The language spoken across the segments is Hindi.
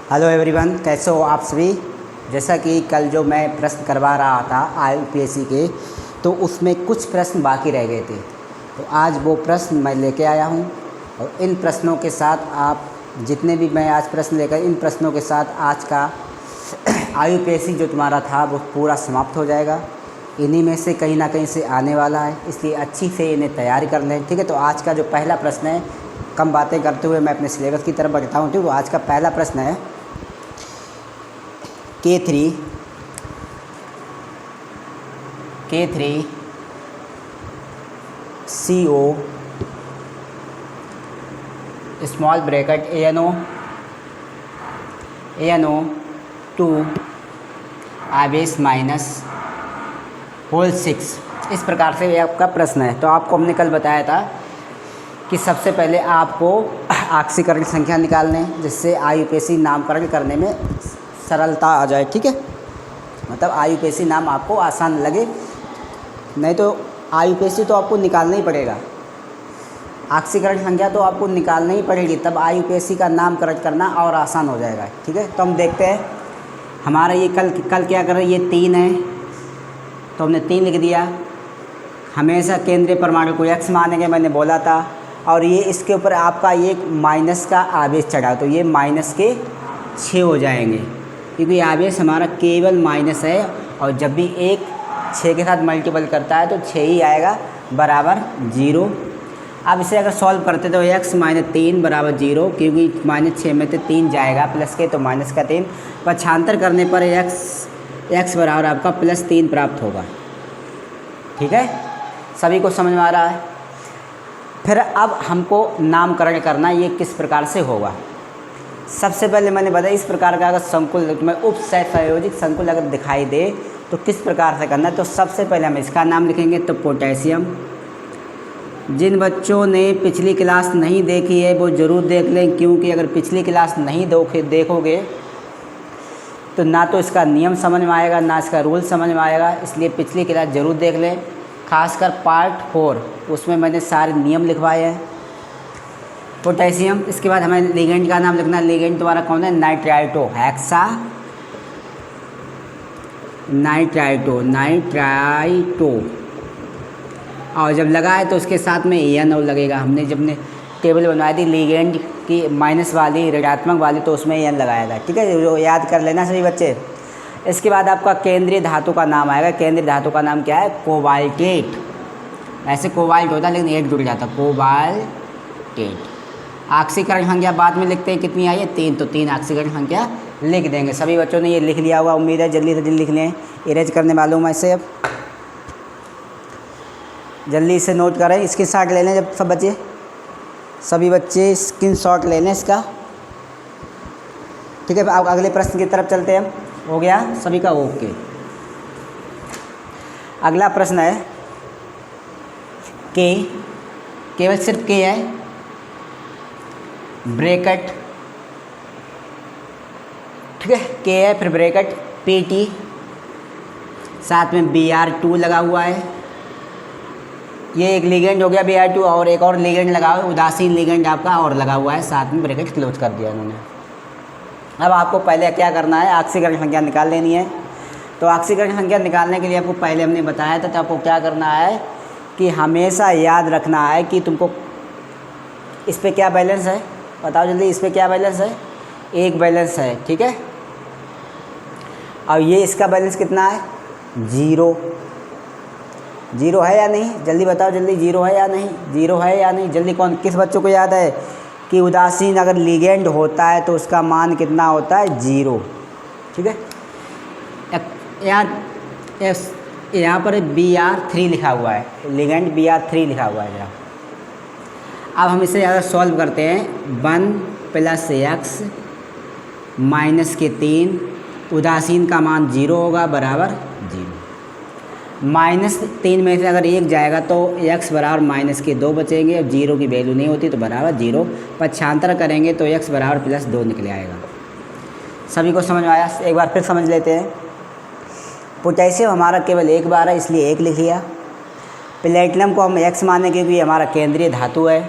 हेलो एवरीवन, कैसे हो आप सभी। जैसा कि कल जो मैं प्रश्न करवा रहा था IUPAC के, तो उसमें कुछ प्रश्न बाकी रह गए थे। तो आज वो प्रश्न मैं लेके आया हूँ और इन प्रश्नों के साथ आप जितने भी मैं आज प्रश्न लेकर इन प्रश्नों के साथ आज का IUPAC जो तुम्हारा था वो पूरा समाप्त हो जाएगा। इन्हीं में से कहीं ना कहीं से आने वाला है, इसलिए अच्छी से इन्हें तैयारी कर लें। ठीक है, तो आज का जो पहला प्रश्न है, कम बातें करते हुए मैं अपने सिलेबस की तरफ बढ़ता हूँ। ठीक है, तो आज का पहला प्रश्न है K3 CO small bracket ANO 2 आवेश माइनस होल 6। इस प्रकार से ये आपका प्रश्न है। तो आपको हमने कल बताया था कि सबसे पहले आपको ऑक्सीकरण संख्या निकालने, जिससे IUPAC नामकरण करने में सरलता आ जाए। ठीक है, मतलब IUPAC नाम आपको आसान लगे, नहीं तो IUPAC तो आपको निकालना ही पड़ेगा। ऑक्सीकरण संख्या तो आपको निकालना ही पड़ेगी, तब IUPAC का नामकरण करना और आसान हो जाएगा। ठीक है, तो हम देखते हैं हमारा ये कल क्या कर रहे हैं। ये 3 है तो हमने 3 लिख दिया। हमेशा केंद्रीय परमाणु को X मानेंगे, मैंने बोला था। और ये इसके ऊपर आपका ये माइनस का आवेश चढ़ा, तो ये माइनस के 6 हो जाएंगे, क्योंकि आवेश हमारा केवल माइनस है। और जब भी एक 6 के साथ मल्टीपल करता है तो 6 ही आएगा बराबर 0। अब इसे अगर सॉल्व करते तो x - 3 बराबर 0, क्योंकि -6 में से 3 जाएगा प्लस के, तो माइनस का 3 पक्षांतर करने पर x बराबर आपका +3 प्राप्त होगा। ठीक है, सभी को समझ में आ रहा है। फिर अब हमको नामकरण करना, ये किस प्रकार से होगा। सबसे पहले मैंने बताया इस प्रकार का अगर संकुल में उपसंयोजित संकुल अगर दिखाई दे तो किस प्रकार से करना है। तो सबसे पहले हम इसका नाम लिखेंगे, तो पोटेशियम। जिन बच्चों ने पिछली क्लास नहीं देखी है वो ज़रूर देख लें, क्योंकि अगर पिछली क्लास नहीं देखोगे तो ना तो इसका नियम समझ में आएगा ना इसका रूल समझ में आएगा। इसलिए पिछली क्लास ज़रूर देख लें, खासकर पार्ट 4, उसमें मैंने सारे नियम लिखवाए हैं। पोटेशियम, इसके बाद हमें लिगेंड का नाम लिखना है। लिगेंड तुम्हारा कौन है? Nitrito, hexa nitrito. और जब लगाए तो उसके साथ में NO लगेगा। हमने जब ने टेबल बनवाई थी लिगेंड की माइनस वाली, ऋणात्मक वाली, तो उसमें N लगाया था। ठीक है, जो याद कर लेना सभी बच्चे। इसके बाद आपका केंद्रीय धातु का नाम आएगा। केंद्रीय धातु का नाम क्या है? कोबाल्टेट। ऐसे कोबाल्ट होता है लेकिन 8 जुड़ जाता, कोबाल्टेट। ऑक्सीकरण संख्या बाद में लिखते हैं, कितनी आई है? 3, तो 3 ऑक्सीकरण संख्या लिख देंगे। सभी बच्चों ने ये लिख लिया होगा, उम्मीद है जल्दी से जल्दी लिख लें। इरेज करने वालों में से अब जल्दी से नोट करें, स्क्रीनशॉट ले लें। जब सभी बच्चे स्क्रीनशॉट ले लें इसका। ठीक है, अब अगले प्रश्न की तरफ चलते हैं। हो गया सभी का? ओके। अगला प्रश्न है के, केवल सिर्फ के है, ब्रैकेट। ठीक है, के है, फिर ब्रैकेट PT, साथ में Br2 लगा हुआ है। ये एक लिगेंड हो गया Br2, और एक और लिगेंड लगा हुआ है, उदासीन लिगेंड आपका और लगा हुआ है, साथ में ब्रैकेट क्लोज कर दिया उन्होंने। अब आपको पहले क्या करना है? ऑक्सीकरण संख्या निकाल लेनी है। तो ऑक्सीकरण संख्या निकालने के लिए आपको पहले हमने बताया था, तो आपको क्या करना है कि हमेशा याद रखना है कि तुमको इस पे क्या बैलेंस है, बताओ जल्दी। इस पे क्या बैलेंस है? 1 बैलेंस है। ठीक है, और ये इसका बैलेंस कितना है? 0 है या नहीं? जल्दी बताओ, जल्दी। 0 है या नहीं? 0 है या नहीं? जल्दी। किस बच्चों को याद है कि उदासीन अगर लिगेंड होता है तो उसका मान कितना होता है? 0। ठीक है, यहाँ पर Br3 लिखा हुआ है, लिगेंड Br3 लिखा हुआ है जरा। अब हम इसे अगर सॉल्व करते हैं, 1 + x -3, उदासीन का मान 0 होगा बराबर 0। -3 में से अगर 1 जाएगा तो x बराबर -2 बचेंगे, और 0 की वैल्यू नहीं होती तो बराबर 0। पक्षांतर करेंगे तो x बराबर +2 निकले आएगा। सभी को समझ में आया? एक बार फिर समझ लेते हैं। पोटेशियम हमारा केवल 1 बार है, इसलिए 1 लिख लिया। प्लेटिनम को हम X माने क्योंकि हमारा केंद्रीय धातु है।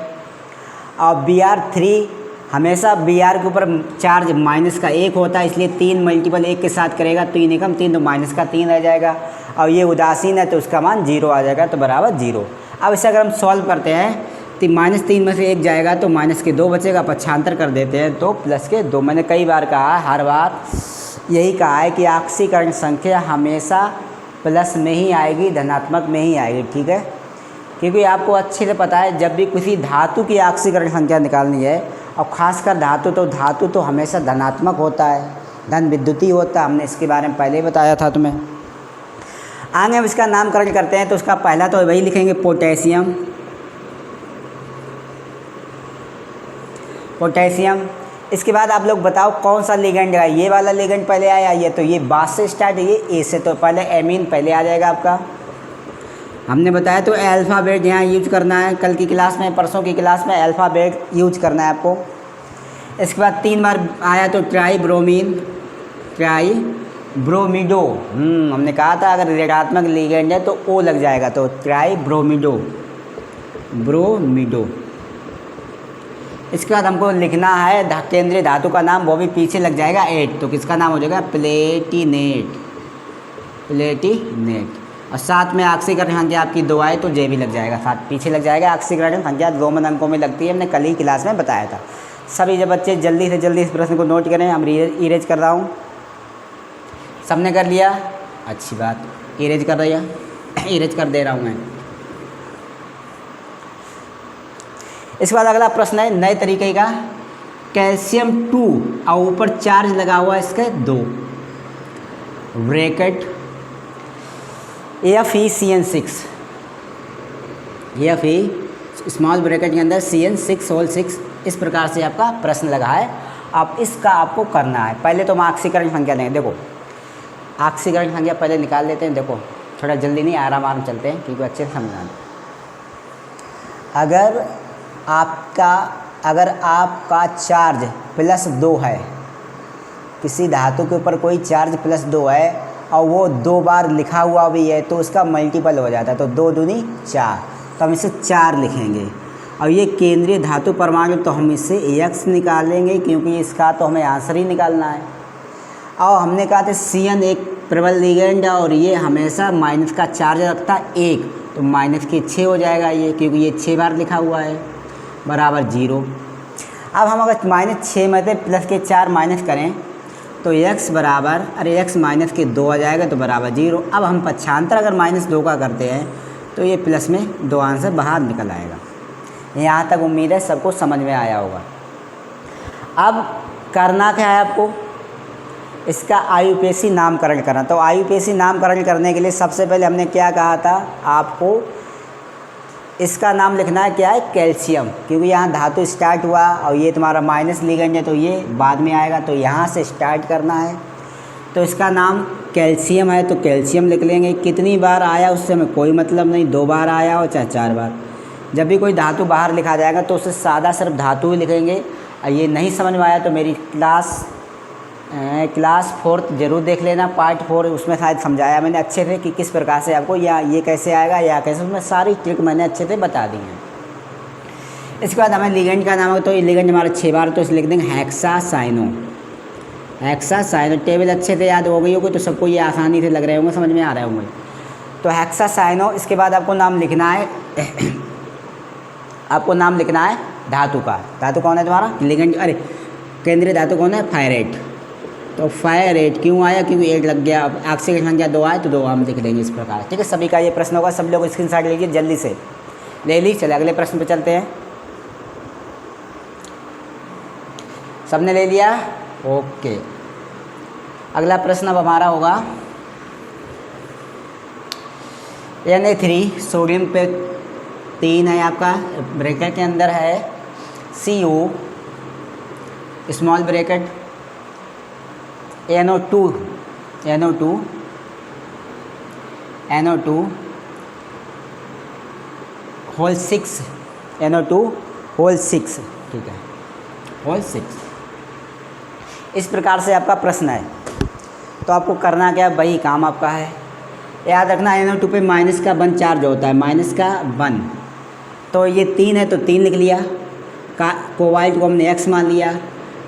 और Br3 हमेशा बी आर के ऊपर चार्ज माइनस का 1 होता है, इसलिए 3 मल्टीपल 1 के साथ करेगा, 3 एकम 3 तो माइनस का 3 रह जाएगा, और ये उदासीन है तो उसका मान 0 आ जाएगा, तो बराबर 0। अब इसे अगर हम सॉल्व करते हैं तो -3 में से 1 जाएगा तो माइनस के 2 बचेगा, पक्षांतर कर देते हैं तो प्लस के 2। मैंने कई बार कहा है, हर बार यही कहा है कि ऑक्सीकरण संख्या हमेशा प्लस में ही आएगी, धनात्मक में ही आएगी, ठीक है। क्योंकि आपको अच्छे से पता है जब भी किसी धातु की ऑक्सीकरण संख्या निकालनी है, और ख़ासकर धातु तो हमेशा धनात्मक होता है, धन विद्युतीय होता है, हमने इसके बारे में पहले ही बताया था तुम्हें। आगे हम इसका नामकरण करते हैं, तो उसका पहला तो वही लिखेंगे पोटेशियम, पोटेशियम। इसके बाद आप लोग बताओ कौन सा लिगेंड है, ये वाला लिगेंड पहले आया, ये तो ये बास से स्टार्ट है, ये ए से, तो पहले एमीन पहले आ जाएगा आपका। हमने बताया तो अल्फ़ाबेट यहाँ यूज करना है, कल की क्लास में, परसों की क्लास में अल्फ़ाबेट यूज करना है आपको। इसके बाद 3 बार आया तो ट्राईब्रोमीन, ट्राईब्रोमिडो, हमने कहा था अगर ऋणात्मक लिगेंड है तो ओ लग जाएगा, तो ट्राईब्रोमिडो, ब्रोमिडो। इसके बाद हमको लिखना है केंद्रीय धातु का नाम, वो भी पीछे लग जाएगा 8, तो किसका नाम हो जाएगा प्लेटिनेट, प्लेटिनेट। और साथ में ऑक्सीकरण संख्या आपकी 2 आए तो जे भी लग जाएगा, साथ पीछे लग जाएगा। ऑक्सीकरण संख्या रोमन अंकों में लगती है, हमने कल ही क्लास में बताया था। सभी जब बच्चे जल्दी से जल्दी इस प्रश्न को नोट करें, हम इरेज कर रहा हूँ, सबने कर लिया, अच्छी बात, इरेज कर रही है, इरेज कर दे रहा हूँ मैं। इसके बाद अगला प्रश्न है नए तरीके का, कैल्शियम 2 और ऊपर चार्ज लगा हुआ है इसके 2, bracket FeCN6, Fe small bracket के अंदर CN6 होल 6, इस प्रकार से आपका प्रश्न लगा है। अब इसका आपको करना है, पहले तो हम ऑक्सीकरण संख्या लेंगे। देखो ऑक्सीकरण संख्या पहले निकाल लेते हैं, देखो थोड़ा जल्दी नहीं, आराम आराम चलते हैं क्योंकि अच्छे से समझना। अगर आपका चार्ज +2 है, किसी धातु के ऊपर कोई चार्ज +2 है और वो 2 बार लिखा हुआ भी है, तो उसका मल्टीपल हो जाता है, तो 2 दूनी 4, तो हम इसे 4 लिखेंगे। और ये केंद्रीय धातु परमाणु, तो हम इससे X निकालेंगे क्योंकि इसका तो हमें आंसर ही निकालना है। और हमने कहा था CN एक प्रबल लिगेंड है और ये हमेशा माइनस का चार्ज रखता है 1, तो माइनस के 6 हो जाएगा ये, क्योंकि ये 6 बार लिखा हुआ है, बराबर 0। अब हम अगर -6 में से प्लस के 4 माइनस करें तो x बराबर, x माइनस के 2 आ जाएगा, तो बराबर 0। अब हम पक्षांतर अगर -2 का करते हैं तो ये प्लस में 2 आंसर बाहर निकल आएगा। यहाँ तक उम्मीद है सबको समझ में आया होगा। अब करना क्या है आपको, इसका IUPAC नामकरण करना। तो IUPAC नामकरण करने के लिए सबसे पहले हमने क्या कहा था आपको, इसका नाम लिखना है क्या है, कैल्शियम, क्योंकि यहाँ धातु स्टार्ट हुआ और ये तुम्हारा माइनस लिगेंड है, तो ये बाद में आएगा, तो यहाँ से स्टार्ट करना है। तो इसका नाम कैल्शियम है, तो कैल्शियम लिख लेंगे। कितनी बार आया उससे हमें कोई मतलब नहीं, 2 बार आया हो चाहे 4 बार। जब भी कोई धातु बाहर लिखा जाएगा तो उससे सादा सिर्फ धातु ही लिखेंगे। और ये नहीं समझ में आया तो मेरी क्लास 4 ज़रूर देख लेना, पार्ट 4, उसमें शायद समझाया मैंने अच्छे से कि किस प्रकार से आपको या ये कैसे आएगा या कैसे, उसमें सारी ट्रिक मैंने अच्छे से बता दी है। इसके बाद हमें लिगेंड का नाम है, तो ये लिगेंड हमारा 6 बार, तो इसे लिख देंगे हेक्सासाइनो, हेक्सासाइनो। टेबल अच्छे से याद हो गई होगी तो सबको ये आसानी से लग रहे होंगे, समझ में आ रहे होंगे। तो हेक्सासाइनो। इसके बाद आपको नाम लिखना है आपको नाम लिखना है धातु का। धातु कौन है तुम्हारा, लिगेंड, अरे केंद्रीय धातु कौन है, फायरेट। तो फायरेट क्यों आया, क्योंकि 8 लग गया। ऑक्सीकरण संख्या 2 आए तो 2 हम लिख देंगे इस प्रकार, ठीक है। सभी का ये प्रश्न होगा, सब लोग स्क्रीनशॉट लीजिए, जल्दी से ले ली। चले अगले प्रश्न पे चलते हैं। सबने ले लिया, ओके। अगला प्रश्न अब हमारा होगा Na3 सोडियम पे 3 है आपका, ब्रैकेट के अंदर है CO small bracket NO2 whole 6 NO2 whole 6, ठीक है, होल 6। इस प्रकार से आपका प्रश्न है। तो आपको करना क्या, वही काम आपका है। याद रखना NO2 पे माइनस का 1 चार्ज होता है, माइनस का 1। तो ये 3 है तो 3 लिख लिया, का कोबाल्ट को हमने x मान लिया,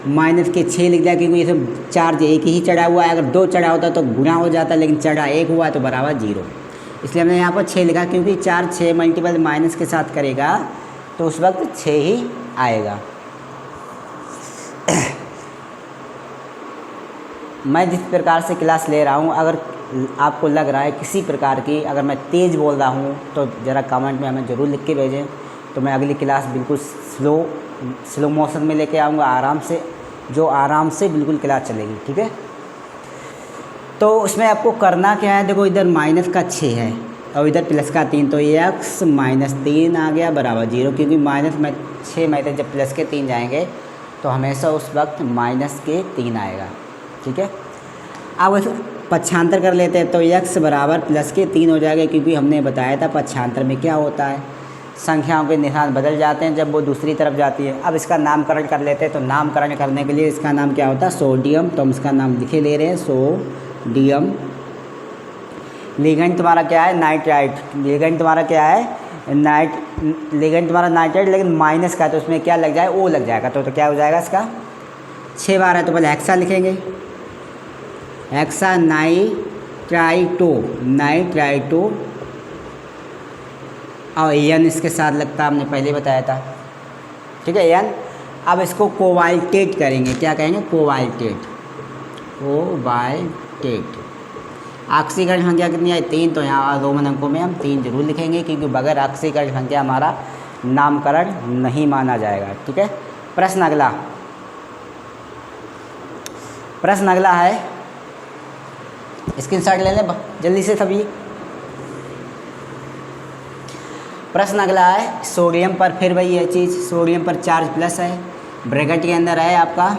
माइनस के 6 लिख दिया क्योंकि इसमें चार्ज एक ही चढ़ा हुआ है। अगर 2 चढ़ा होता तो गुना हो जाता, लेकिन चढ़ा 1 हुआ तो बराबर 0, इसलिए हमने यहाँ पर 6 लिखा क्योंकि चार्ज 6 मल्टीपल माइनस के साथ करेगा तो उस वक्त 6 ही आएगा। मैं जिस प्रकार से क्लास ले रहा हूँ, अगर आपको लग रहा है किसी प्रकार की, अगर मैं तेज़ बोल रहा हूँ तो ज़रा कमेंट में हमें ज़रूर लिख के भेजें, तो मैं अगली क्लास बिल्कुल स्लो मोशन में लेके आऊँगा, आराम से बिल्कुल क्लास चलेगी, ठीक है। तो उसमें आपको करना क्या है, देखो इधर माइनस का 6 है और इधर प्लस का 3, तो x माइनस 3 आ गया बराबर 0, क्योंकि माइनस में 6 में थे, जब प्लस के 3 जाएंगे तो हमेशा उस वक्त माइनस के 3 आएगा, ठीक है। अब पक्षांतर कर लेते हैं तो x बराबर प्लस के 3 हो जाएगा, क्योंकि हमने बताया था पक्षांतर में क्या होता है, संख्याओं के निशान बदल जाते हैं जब वो दूसरी तरफ जाती है। अब इसका नामकरण कर लेते हैं, तो नामकरण करने के लिए इसका नाम क्या होता है, सोडियम, तो हम इसका नाम लिखे ले रहे हैं सोडियम। लिगेंड तुम्हारा क्या है, नाइट्राइट, लिगेंड तुम्हारा क्या है, लिगेंड तुम्हारा नाइट्राइट, लेकिन माइनस का है तो उसमें क्या लग जाए, ओ लग जाएगा, तो क्या हो जाएगा इसका 6 बार है तो पहले हेक्सा लिखेंगे, हेक्सा नाइट्राइटो और एन इसके साथ लगता है, हमने पहले बताया था, ठीक है एन। अब इसको कोबाल्टेट करेंगे, क्या कहेंगे, कोबाल्टेट। ऑक्सीकरण संख्या कितनी है, 3, तो यहाँ रोमन अंकों में हम 3 जरूर लिखेंगे, क्योंकि बगैर ऑक्सीकरण संख्या हमारा नामकरण नहीं माना जाएगा, ठीक है। प्रश्न अगला है, स्क्रीनशॉट ले लें जल्दी से सभी। प्रश्न अगला है सोडियम पर, फिर वही है चीज़, सोडियम पर चार्ज प्लस है, ब्रैकेट के अंदर है आपका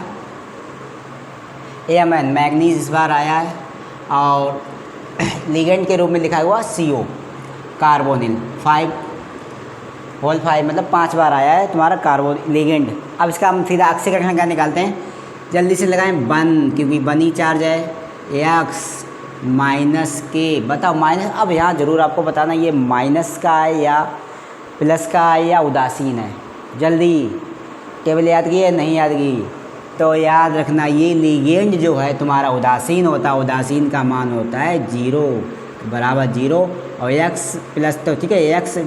Mn, मैग्नीज इस बार आया है, और लिगेंड के रूप में लिखा हुआ CO, कार्बोनिल 5 मतलब 5 बार आया है तुम्हारा कार्बो लिगेंड। अब इसका हम सीधा ऑक्सीकरण संख्या निकालते हैं, जल्दी से लगाएं 1, क्योंकि 1 ही चार्ज है, x माइनस के, बताओ माइनस, अब यहाँ ज़रूर आपको बताना ये माइनस का है या प्लस का है या उदासीन है, जल्दी टेबल याद की है, नहीं याद की तो याद रखना, ये लिगेंड जो है तुम्हारा उदासीन होता है, उदासीन का मान होता है 0 बराबर 0, और x प्लस, तो ठीक है x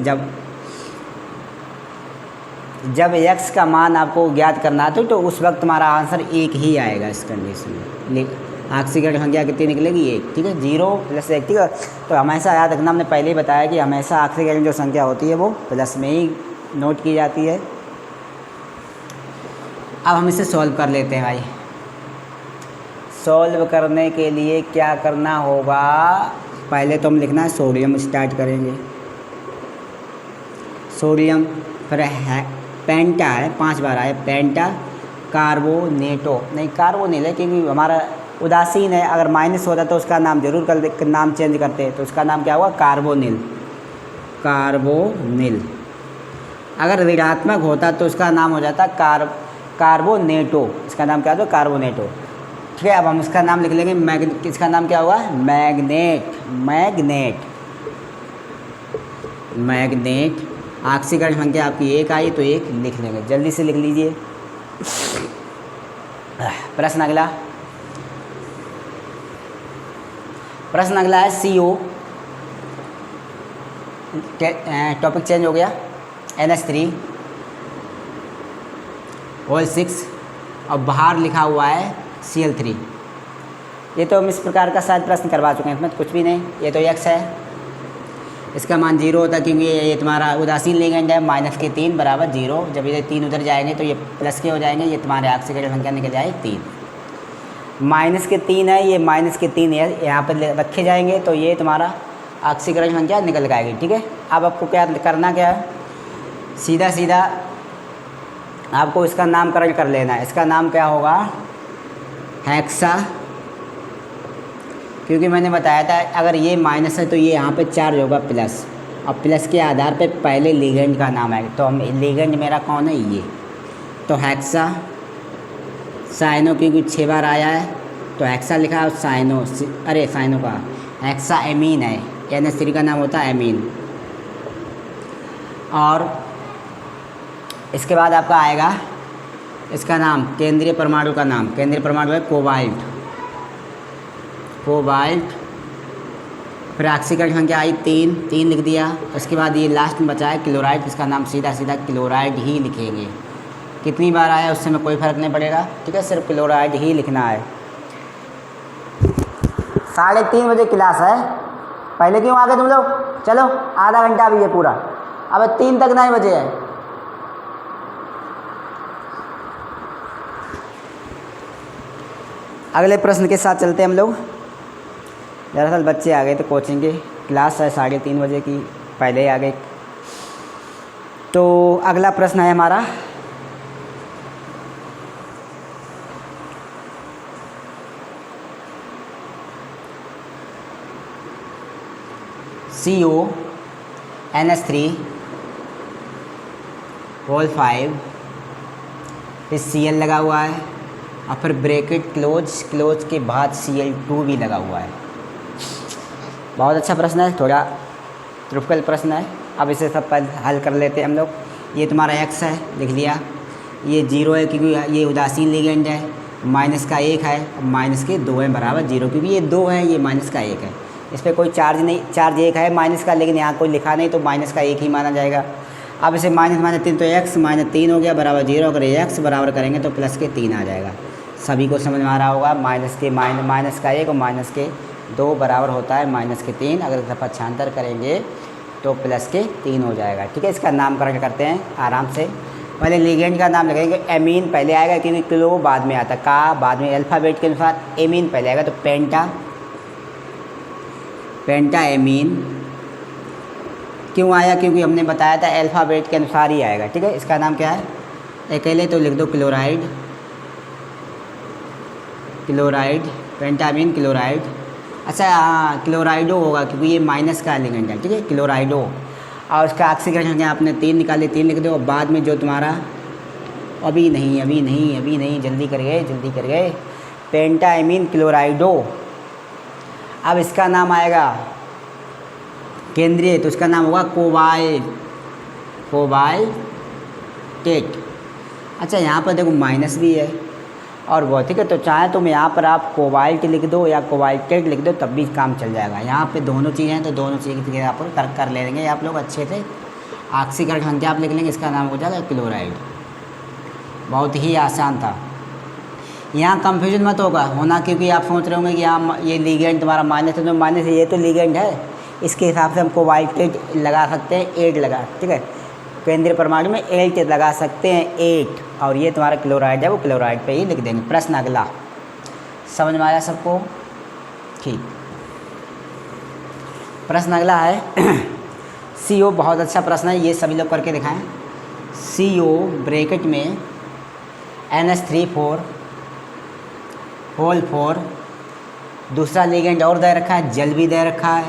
जब x का मान आपको ज्ञात करना तो उस वक्त तुम्हारा आंसर 1 ही आएगा इस कंडीशन में। ऑक्सीकरण संख्या कितनी निकलेगी, 1, ठीक है, 0 + 1, ठीक है। तो हमेशा याद रखना, हमने पहले ही बताया कि हमेशा ऑक्सीकरण जो संख्या होती है वो प्लस में ही नोट की जाती है। अब हम इसे सॉल्व कर लेते हैं भाई। सॉल्व करने के लिए क्या करना होगा, पहले तो हम लिखना है सोडियम, स्टार्ट करेंगे सोडियम, फिर है पेंटा है, 5 बार आए पेंटा, कार्बोनेटो, नहीं कार्बोनिल है क्योंकि हमारा उदासीन है, अगर माइनस होता तो उसका नाम जरूर कर नाम चेंज करते, तो उसका नाम क्या हुआ, कार्बोनिल। अगर ऋणात्मक होता तो उसका नाम हो जाता कार्बोनेटो, इसका नाम क्या होता, कार्बोनेटो, ठीक है। अब हम इसका नाम लिख लेंगे, इसका नाम क्या होगा, मैग्नेट। ऑक्सीकरण संख्या आपकी 1 आई तो 1 लिख लेंगे, जल्दी से लिख लीजिए। प्रश्न अगला है CO, टॉपिक चेंज हो गया, NH3 और बाहर लिखा हुआ है Cl3। ये तो हम इस प्रकार का शायद प्रश्न करवा चुके हैं, इसमें कुछ भी नहीं, ये तो x है, इसका मान 0 होता है क्योंकि ये तुम्हारा उदासीन लिगेंड है, माइनस के 3 बराबर 0, जब ये 3 उधर जाएंगे तो ये प्लस के हो जाएंगे, ये तुम्हारे ऑक्सीकरण संख्या निकल जाए 3, माइनस के 3 है, ये माइनस के 3 है, यहाँ पर रखे जाएंगे तो ये तुम्हारा ऑक्सीकरण संख्या निकल आएगी, ठीक है। अब आपको क्या करना, क्या है, सीधा आपको इसका नामकरण कर लेना है। इसका नाम क्या होगा, हेक्सा, क्योंकि मैंने बताया था अगर ये माइनस है तो ये यहाँ पे चार्ज होगा प्लस, और प्लस के आधार पे पहले लिगेंड का नाम आएगा, तो हम लिगेंड मेरा कौन है, ये, तो हेक्सा साइनो, क्योंकि 6 बार आया है तो हेक्सा लिखा है, साइनो का हेक्सा एमीन है, NH3 का नाम होता है एमीन। और इसके बाद आपका आएगा इसका नाम, केंद्रीय परमाणु का नाम, केंद्रीय परमाणु है कोबाल्ट। कोबाल्ट। फिर ऑक्सीकरण संख्या आई 3 लिख दिया। उसके बाद ये लास्ट में बचा है क्लोराइड, इसका नाम सीधा सीधा क्लोराइड ही लिखेंगे। कितनी बार आया उससे में कोई फ़र्क नहीं पड़ेगा, ठीक है, सिर्फ क्लोराइड ही लिखना है। 3:30 बजे क्लास है, पहले क्यों आ गए तुम लोग? चलो आधा घंटा भी है पूरा, अब 3 तक नहीं बजे है। अगले प्रश्न के साथ चलते हैं हम लोग। दरअसल बच्चे आ गए थे कोचिंग के, क्लास है 3:30 बजे की, पहले ही आ गए। तो अगला प्रश्न है हमारा CONH3 फिर Cl लगा हुआ है और फिर ब्रैकेट क्लोज के बाद Cl2 भी लगा हुआ है। बहुत अच्छा प्रश्न है, थोड़ा ट्रिवियल प्रश्न है। अब इसे सब पर हल कर लेते हैं हम लोग। ये तुम्हारा x है, लिख लिया। ये 0 है क्योंकि ये उदासीन लिगेंड है। माइनस का 1 है, माइनस के 2 है बराबर 0, क्योंकि ये 2 है, ये माइनस का 1 है। इस पर कोई चार्ज नहीं, चार्ज 1 है माइनस का, लेकिन यहाँ कोई लिखा नहीं तो माइनस का 1 ही माना जाएगा। अब इसे -3 तो x -3 हो गया बराबर 0। अगर x बराबर करेंगे तो प्लस के 3 आ जाएगा। सभी को समझ में आ रहा होगा। माइनस का 1 और माइनस के 2 बराबर होता है माइनस के 3। अगर इसका पक्षांतर करेंगे तो प्लस के 3 हो जाएगा, ठीक है। इसका नामकरण करते हैं आराम से। पहले लिगेंड का नाम लगाएंगे। एमीन पहले आएगा क्योंकि क्लो बाद में आता है, का बाद में, अल्फ़ाबेट के अनुसार एमीन पहले आएगा। तो पेंटा एमीन क्यों आया? क्योंकि हमने बताया था अल्फ़ाबेट के अनुसार ही आएगा, ठीक है। इसका नाम क्या है? अकेले तो लिख दो क्लोराइड, पेंटामीन क्लोराइड। अच्छा हाँ, क्लोराइडो होगा क्योंकि ये माइनस का लिगेंड है, ठीक है, क्लोराइडो। और उसका ऑक्सीकरण संख्या आपने 3 निकाली, 3 लिख दो। और बाद में जो तुम्हारा अभी नहीं जल्दी कर गए पेंटामीन क्लोराइडो। अब इसका नाम आएगा केंद्रीय, तो इसका नाम होगा कोबाल्टेट। अच्छा यहाँ पर देखो माइनस भी है और वो, ठीक है। तो चाहे तुम यहाँ पर आप कोबाल्ट लिख दो या कोबाल्टेट लिख दो तब भी काम चल जाएगा। यहाँ पे दोनों चीज़ें हैं तो दोनों चीज़ की आप कर लेंगे आप लोग अच्छे से। ऑक्सीकरण संख्या आप लिख लेंगे, इसका नाम हो जाएगा क्लोराइड। बहुत ही आसान था, यहाँ कंफ्यूजन मत होना क्योंकि आप सोच रहे होंगे कि यहाँ ये लिगेंड तुम्हारा माइनस है, तो माइनस ये तो लिगेंड है, इसके हिसाब से हम कोबाल्टेट लगा सकते हैं, 8 लगा, ठीक है। केंद्रीय परमाणु में 8 लगा सकते हैं, 8। और ये तुम्हारा क्लोराइड है, वो क्लोराइड पे ही लिख देंगे। प्रश्न अगला, समझ में आया सबको? ठीक। प्रश्न अगला है CO, बहुत अच्छा प्रश्न है, ये सभी लोग करके दिखाएं। CO ब्रैकेट में NH3 4 दूसरा लिगेंड और दे रखा है, जल भी दे रखा है,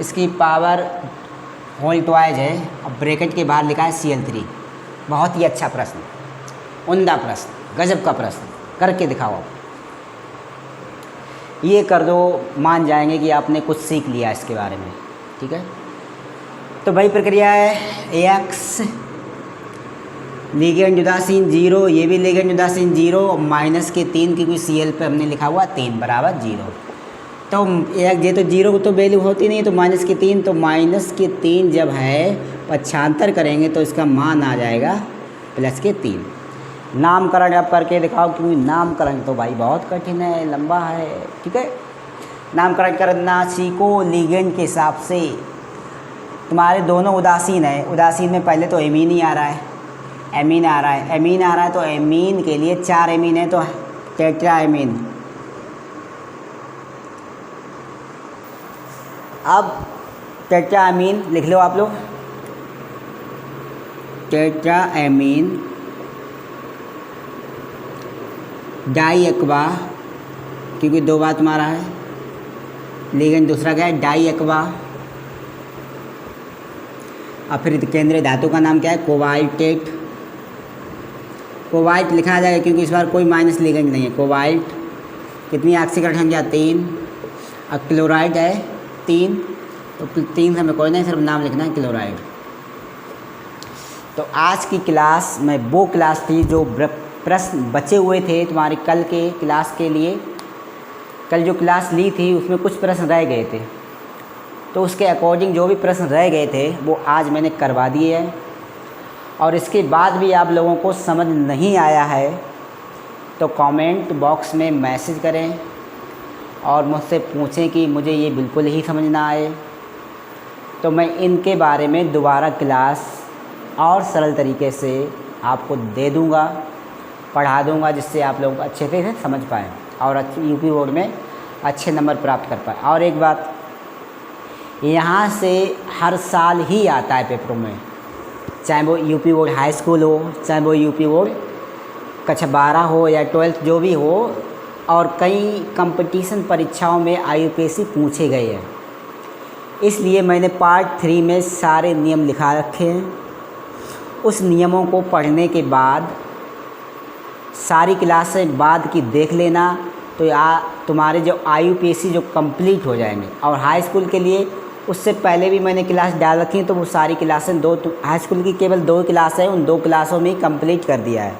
इसकी पावर होल ट्वाइज है। अब ब्रैकेट के बाहर लिखा है Cl3। बहुत ही अच्छा प्रश्न, उम्दा प्रश्न, गजब का प्रश्न, करके दिखाओ। ये कर दो, मान जाएंगे कि आपने कुछ सीख लिया इसके बारे में, ठीक है। तो भाई प्रक्रिया है X लिगेंड उदासीन 0, ये भी लिगेंड उदासीन 0, माइनस के 3 क्योंकि Cl पे हमने लिखा हुआ 3 बराबर 0। तो ये तो 0 तो वैल्यू होती नहीं, तो माइनस के 3, तो माइनस के 3 जब है पक्षांतर करेंगे तो इसका मान आ जाएगा प्लस के 3। नामकरण अब करके दिखाओ, क्योंकि नामकरण तो भाई बहुत कठिन है, लंबा है, ठीक है। नामकरण करना सीखो लिगेंड के हिसाब से। तुम्हारे दोनों उदासीन है, उदासीन में पहले तो एमीन ही आ रहा है, एमीन आ रहा है, तो एमीन के लिए 4 एमीन है, तो टेट्राएमीन। अब टेट्राएमीन लिख लो आप लोग, टेट्राएमीन डाई एक्वा, क्योंकि 2 बार तुम्हारा है, लिगेंड दूसरा क्या है, डाई एक्वा। अब फिर केंद्रीय धातु का नाम क्या है, कोबाल्टेट। कोबाल्ट लिखा जाएगा क्योंकि इस बार कोई माइनस लिगेंड नहीं है। कोबाल्ट कितनी ऑक्सीकरण संख्या 3, और क्लोराइड है 3, तो 3 से हमें कोई नहीं, सिर्फ नाम लिखना है क्लोराइड। तो आज की क्लास में वो क्लास थी जो प्रश्न बचे हुए थे तुम्हारे कल के क्लास के लिए। कल जो क्लास ली थी उसमें कुछ प्रश्न रह गए थे, तो उसके अकॉर्डिंग जो भी प्रश्न रह गए थे वो आज मैंने करवा दिए हैं। और इसके बाद भी आप लोगों को समझ नहीं आया है तो कमेंट बॉक्स में मैसेज करें और मुझसे पूछें कि मुझे ये बिल्कुल ही समझ ना आए, तो मैं इनके बारे में दोबारा क्लास और सरल तरीके से आपको दे दूँगा, पढ़ा दूँगा, जिससे आप लोग अच्छे से समझ पाएँ और यूपी बोर्ड में अच्छे नंबर प्राप्त कर पाए। और एक बात, यहाँ से हर साल ही आता है पेपरों में, चाहे वो यूपी बोर्ड हाई स्कूल हो, चाहे वो यूपी बोर्ड कक्षा 12 हो या 12th जो भी हो, और कई कंपटीशन परीक्षाओं में IUPAC पूछे गए हैं। इसलिए मैंने पार्ट 3 में सारे नियम लिखा रखे हैं। उस नियमों को पढ़ने के बाद सारी क्लासें बाद की देख लेना, तो तुम्हारे जो IUPAC जो कंप्लीट हो जाएंगे। और हाई स्कूल के लिए उससे पहले भी मैंने क्लास डाल रखी हैं, तो वो सारी क्लासें हाई स्कूल की केवल 2 क्लास है, उन 2 क्लासों में ही कंप्लीट कर दिया है।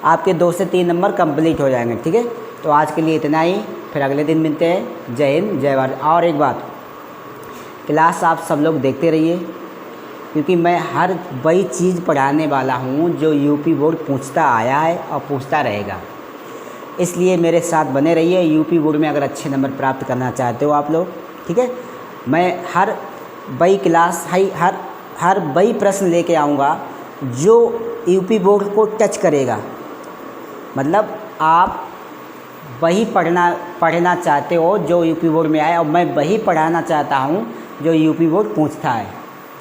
आपके 2 से 3 नंबर कंप्लीट हो जाएंगे। ठीक है, तो आज के लिए इतना ही, फिर अगले दिन मिलते हैं। जय हिंद, जय भारत। और एक बात, क्लास आप सब लोग देखते रहिए, क्योंकि मैं हर वही चीज़ पढ़ाने वाला हूँ जो यूपी बोर्ड पूछता आया है और पूछता रहेगा। इसलिए मेरे साथ बने रहिए। यूपी बोर्ड में अगर अच्छे नंबर प्राप्त करना चाहते हो आप लोग, ठीक है, मैं हर वही क्लास हर वही प्रश्न लेके आऊँगा जो यूपी बोर्ड को टच करेगा। मतलब आप वही पढ़ना चाहते हो जो यूपी बोर्ड में आए, और मैं वही पढ़ाना चाहता हूँ जो यूपी बोर्ड पूछता है।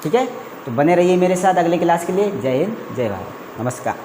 ठीक है, तो बने रहिए मेरे साथ अगले क्लास के लिए। जय हिंद, जय भारत, नमस्कार।